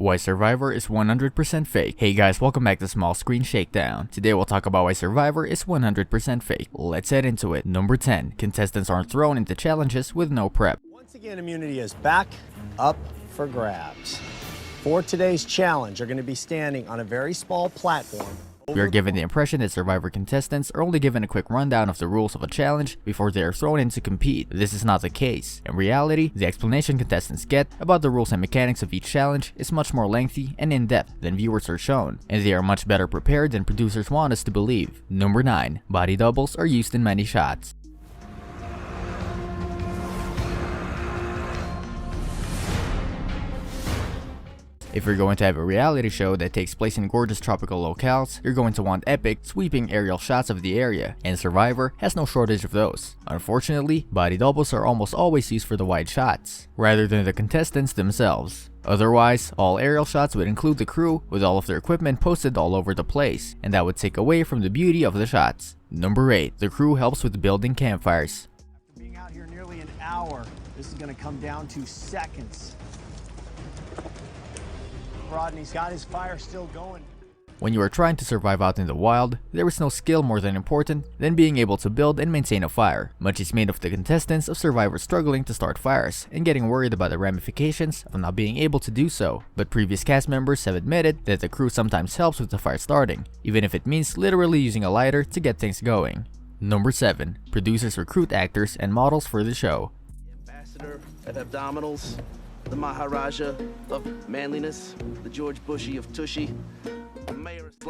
Why Survivor is 100% fake. Hey guys, welcome back to Small Screen Shakedown. Today we'll talk about why Survivor is 100% fake. Let's head into it. Number 10. Contestants aren't thrown into challenges with no prep. Once again, immunity is back up for grabs. For today's challenge, you're going to be standing on a very small platform. We are given the impression that Survivor contestants are only given a quick rundown of the rules of a challenge before they are thrown in to compete. This is not the case. In reality, the explanation contestants get about the rules and mechanics of each challenge is much more lengthy and in-depth than viewers are shown, and they are much better prepared than producers want us to believe. Number 9. Body doubles are used in many shots. If you're going to have a reality show that takes place in gorgeous tropical locales, you're going to want epic, sweeping aerial shots of the area, and Survivor has no shortage of those. Unfortunately, body doubles are almost always used for the wide shots, rather than the contestants themselves. Otherwise, all aerial shots would include the crew with all of their equipment posted all over the place, and that would take away from the beauty of the shots. Number 8. The crew helps with building campfires. After being out here nearly an hour, this is going to come down to seconds. Rodney's got his fire still going. When you are trying to survive out in the wild, there is no skill more than important than being able to build and maintain a fire. Much is made of the contestants of Survivor struggling to start fires and getting worried about the ramifications of not being able to do so. But previous cast members have admitted that the crew sometimes helps with the fire starting, even if it means literally using a lighter to get things going. Number 7. Producers recruit actors and models for the show. The ambassador of abdominals, the Maharaja of manliness, the George Bushy of tushy.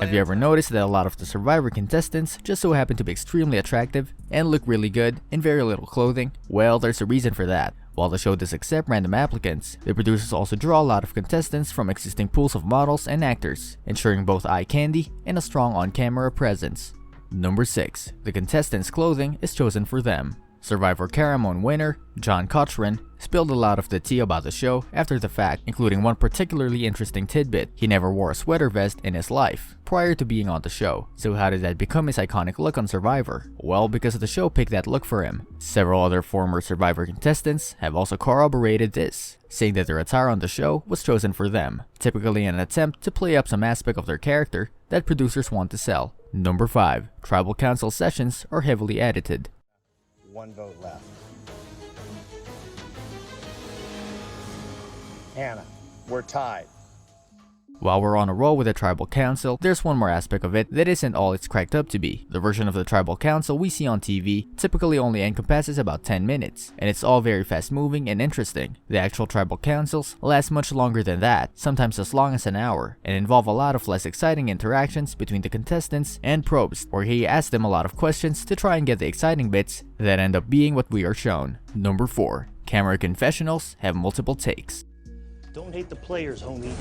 Have you ever noticed that a lot of the Survivor contestants just so happen to be extremely attractive and look really good in very little clothing? Well, there's a reason for that. While the show does accept random applicants, the producers also draw a lot of contestants from existing pools of models and actors, ensuring both eye candy and a strong on-camera presence. Number 6. The contestants' clothing is chosen for them. Survivor Caramon winner John Cochran spilled a lot of the tea about the show after the fact, including one particularly interesting tidbit. He never wore a sweater vest in his life prior to being on the show. So how did that become his iconic look on Survivor? Well, because the show picked that look for him. Several other former Survivor contestants have also corroborated this, saying that their attire on the show was chosen for them, typically in an attempt to play up some aspect of their character that producers want to sell. Number 5. Tribal Council sessions are heavily edited. One vote left. Hannah, we're tied. While we're on a roll with the Tribal Council, there's one more aspect of it that isn't all it's cracked up to be. The version of the Tribal Council we see on TV typically only encompasses about 10 minutes, and it's all very fast moving and interesting. The actual Tribal Councils last much longer than that, sometimes as long as an hour, and involve a lot of less exciting interactions between the contestants and Probst, where he asks them a lot of questions to try and get the exciting bits that end up being what we are shown. Number 4. Camera confessionals have multiple takes. Don't hate the players, homie.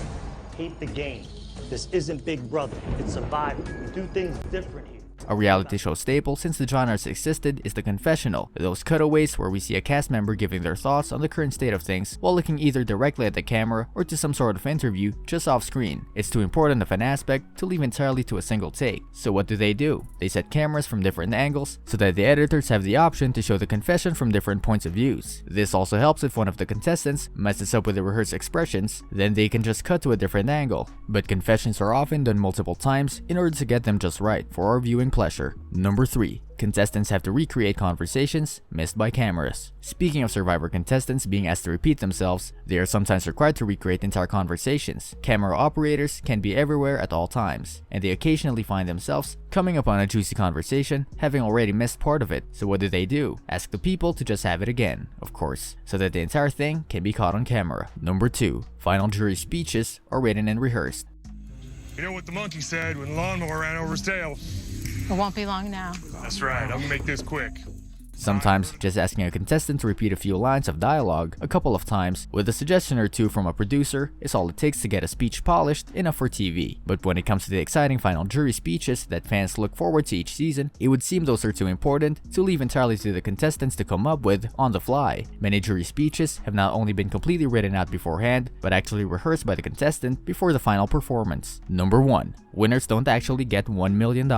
Hate the game. This isn't Big Brother, it's Survivor. We do things different here. A reality show staple since the genre has existed is the confessional, those cutaways where we see a cast member giving their thoughts on the current state of things while looking either directly at the camera or to some sort of interview just off screen. It's too important of an aspect to leave entirely to a single take. So what do? They set cameras from different angles so that the editors have the option to show the confession from different points of views. This also helps if one of the contestants messes up with the rehearsed expressions, then they can just cut to a different angle. But confessions are often done multiple times in order to get them just right for our viewing pleasure. Number 3. Contestants have to recreate conversations missed by cameras. Speaking of Survivor contestants being asked to repeat themselves, they are sometimes required to recreate entire conversations. Camera operators can be everywhere at all times, and they occasionally find themselves coming upon a juicy conversation, having already missed part of it. So what do? Ask the people to just have it again, of course, so that the entire thing can be caught on camera. Number 2. Final jury speeches are written and rehearsed. You know what the monkey said when the lawnmower ran over his tail? It won't be long now. That's right, I'm gonna make this quick. Sometimes, just asking a contestant to repeat a few lines of dialogue a couple of times with a suggestion or two from a producer is all it takes to get a speech polished enough for TV. But when it comes to the exciting final jury speeches that fans look forward to each season, it would seem those are too important to leave entirely to the contestants to come up with on the fly. Many jury speeches have not only been completely written out beforehand, but actually rehearsed by the contestant before the final performance. Number 1. Winners don't actually get $1 million.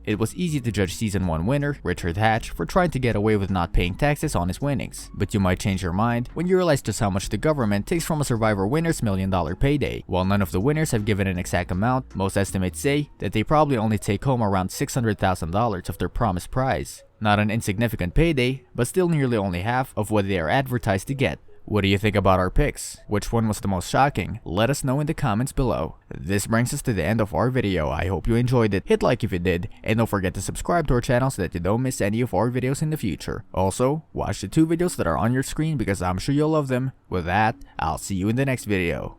It was easy to judge Season 1 winner, Richard Hatch, for trying to get away with not paying taxes on his winnings. But you might change your mind when you realize just how much the government takes from a Survivor winner's $1 million payday. While none of the winners have given an exact amount, most estimates say that they probably only take home around $600,000 of their promised prize. Not an insignificant payday, but still nearly only half of what they are advertised to get. What do you think about our picks? Which one was the most shocking? Let us know in the comments below. This brings us to the end of our video. I hope you enjoyed it. Hit like if you did, and don't forget to subscribe to our channel so that you don't miss any of our videos in the future. Also, watch the 2 videos that are on your screen because I'm sure you'll love them. With that, I'll see you in the next video.